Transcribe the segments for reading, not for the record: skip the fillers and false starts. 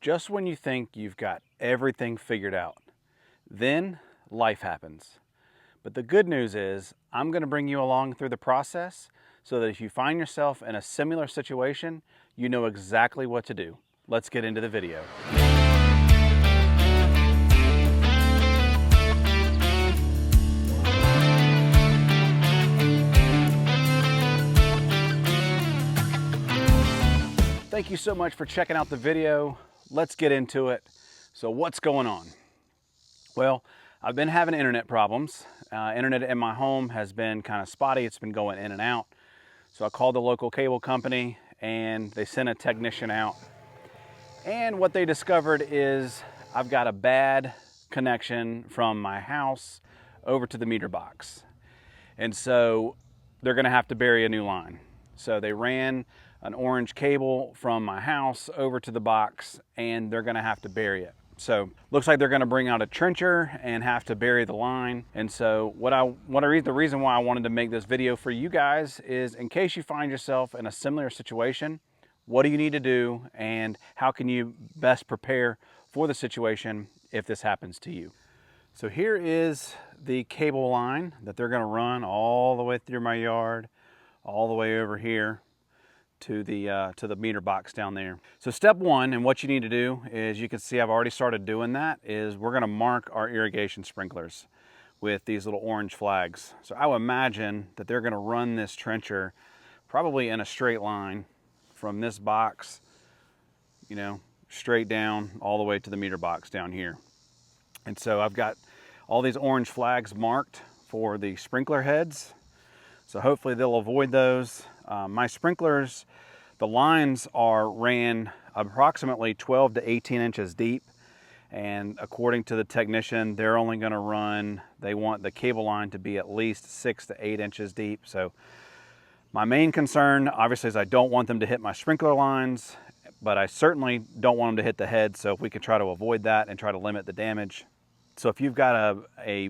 Just when you think you've got everything figured out, then life happens. But the good news is I'm going to bring you along through the process so that if you find yourself in a similar situation, you know exactly what to do. Let's get into the video. Thank you so much for checking out the video. Let's get into it. So what's going on? Well, I've been having internet problems. Internet in my home has been kind of spotty. It's been going in and out. So I called the local cable company and they sent a technician out. And what they discovered is I've got a bad connection from my house over to the meter box. And so they're gonna have to bury a new line. So they ran an orange cable from my house over to the box and they're gonna have to bury it. So looks like they're gonna bring out a trencher and have to bury the line. And so the reason why I wanted to make this video for you guys is in case you find yourself in a similar situation, what do you need to do and how can you best prepare for the situation if this happens to you? So here is the cable line that they're gonna run all the way through my yard, all the way over here to the meter box down there. So step one, and what you need to do is, you can see I've already started doing that, is we're gonna mark our irrigation sprinklers with these little orange flags. So I would imagine that they're gonna run this trencher probably in a straight line from this box, you know, straight down all the way to the meter box down here. And so I've got all these orange flags marked for the sprinkler heads. So hopefully they'll avoid those. My sprinklers, the lines are ran approximately 12 to 18 inches deep. And according to the technician, they're only gonna run, they want the cable line to be at least 6 to 8 inches deep. So my main concern, obviously, is I don't want them to hit my sprinkler lines, but I certainly don't want them to hit the head. So if we can try to avoid that and try to limit the damage. So if you've got a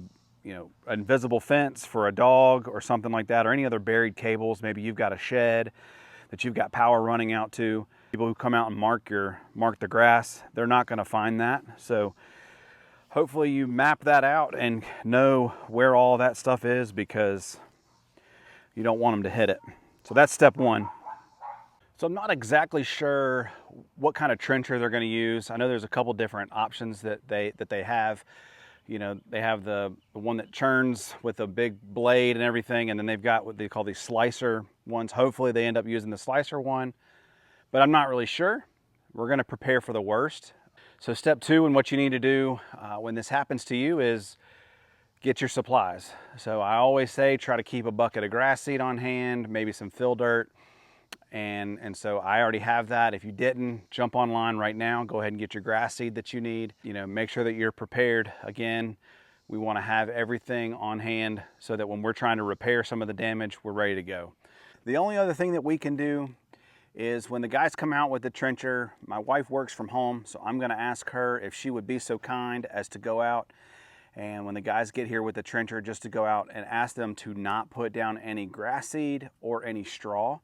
invisible fence for a dog or something like that, or any other buried cables, maybe you've got a shed that you've got power running out to, people who come out and mark the grass, they're not going to find that. So hopefully you map that out and know where all that stuff is, because you don't want them to hit it. So that's step one. So I'm not exactly sure what kind of trencher they're going to use. I know there's a couple different options that they have. You know, they have the one that churns with a big blade and everything, and then they've got what they call these slicer ones. Hopefully they end up using the slicer one, but I'm not really sure. We're gonna prepare for the worst. So step two, and what you need to do when this happens to you, is get your supplies. So I always say try to keep a bucket of grass seed on hand, maybe some fill dirt. And so I already have that. If you didn't, jump online right now, go ahead and get your grass seed that you need. You know, make sure that you're prepared. Again, we want to have everything on hand so that when we're trying to repair some of the damage, we're ready to go. The only other thing that we can do is when the guys come out with the trencher, my wife works from home, so I'm going to ask her if she would be so kind as to go out, and when the guys get here with the trencher, just to go out and ask them to not put down any grass seed or any straw.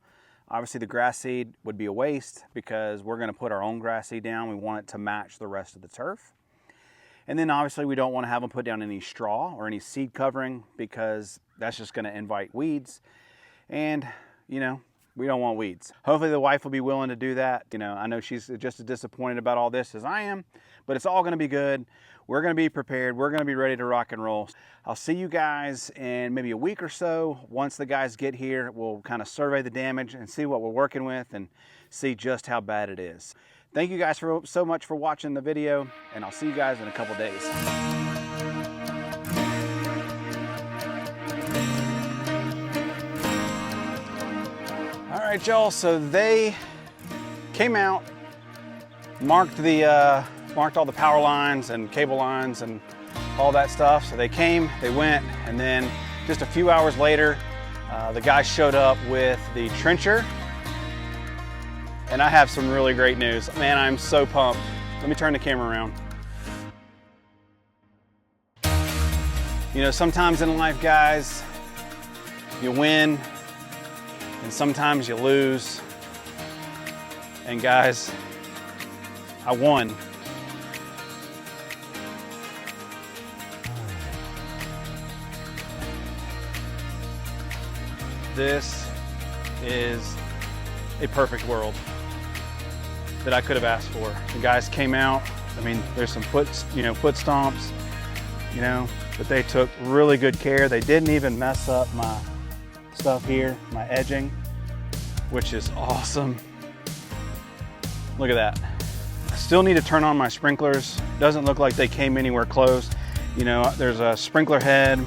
Obviously the grass seed would be a waste because we're going to put our own grass seed down. We want it to match the rest of the turf. And then obviously we don't want to have them put down any straw or any seed covering, because that's just going to invite weeds. And, you know, we don't want weeds. Hopefully the wife will be willing to do that. You know, I know she's just as disappointed about all this as I am, but it's all going to be good. We're going to be prepared. We're going to be ready to rock and roll. I'll see you guys in maybe a week or so. Once the guys get here, we'll kind of survey the damage and see what we're working with and see just how bad it is. Thank you guys so much for watching the video, and I'll see you guys in a couple days. All right, y'all, so they came out, marked all the power lines and cable lines and all that stuff. So they came, they went, and then just a few hours later, the guys showed up with the trencher. And I have some really great news. Man, I'm so pumped. Let me turn the camera around. You know, sometimes in life, guys, you win, and sometimes you lose. And guys, I won. This is a perfect world that I could have asked for. The guys came out. I mean, there's some foot stomps, but they took really good care. They didn't even mess up my stuff here, my edging, which is awesome. Look at that. I still need to turn on my sprinklers. Doesn't look like they came anywhere close. There's a sprinkler head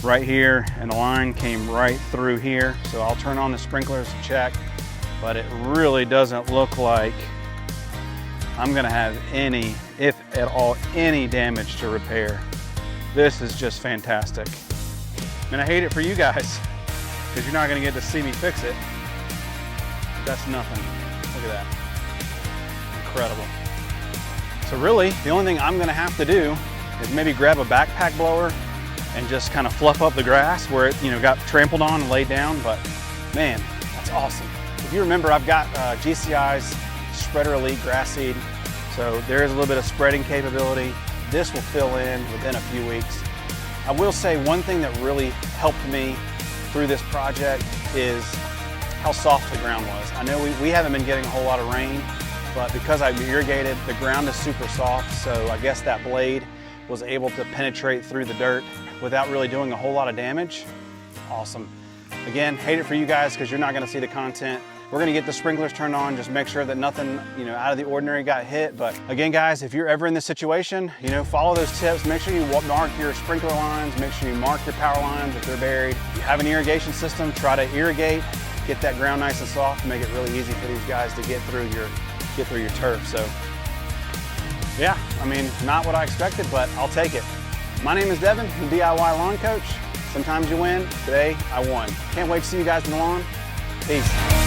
right here and the line came right through here. So I'll turn on the sprinklers to check, but it really doesn't look like I'm gonna have any, if at all, any damage to repair. This is just fantastic. And I hate it for you guys because you're not gonna get to see me fix it. That's nothing. Look at that. Incredible. So really, the only thing I'm gonna have to do is maybe grab a backpack blower and just kind of fluff up the grass where it got trampled on and laid down. But man, that's awesome. If you remember, I've got GCI's Spreader Elite grass seed. So there is a little bit of spreading capability. This will fill in within a few weeks. I will say one thing that really helped me through this project is how soft the ground was. I know we haven't been getting a whole lot of rain, but because I've irrigated, the ground is super soft. So I guess that blade was able to penetrate through the dirt without really doing a whole lot of damage. Awesome. Again, hate it for you guys because you're not gonna see the content. We're gonna get the sprinklers turned on, just make sure that nothing out of the ordinary got hit. But again, guys, if you're ever in this situation, follow those tips. Make sure you mark your sprinkler lines, make sure you mark your power lines if they're buried. If you have an irrigation system, try to irrigate, get that ground nice and soft, make it really easy for these guys to get through your turf. So yeah, I mean, not what I expected, but I'll take it. My name is Devin, the DIY Lawn Coach. Sometimes you win. Today, I won. Can't wait to see you guys in the lawn. Peace.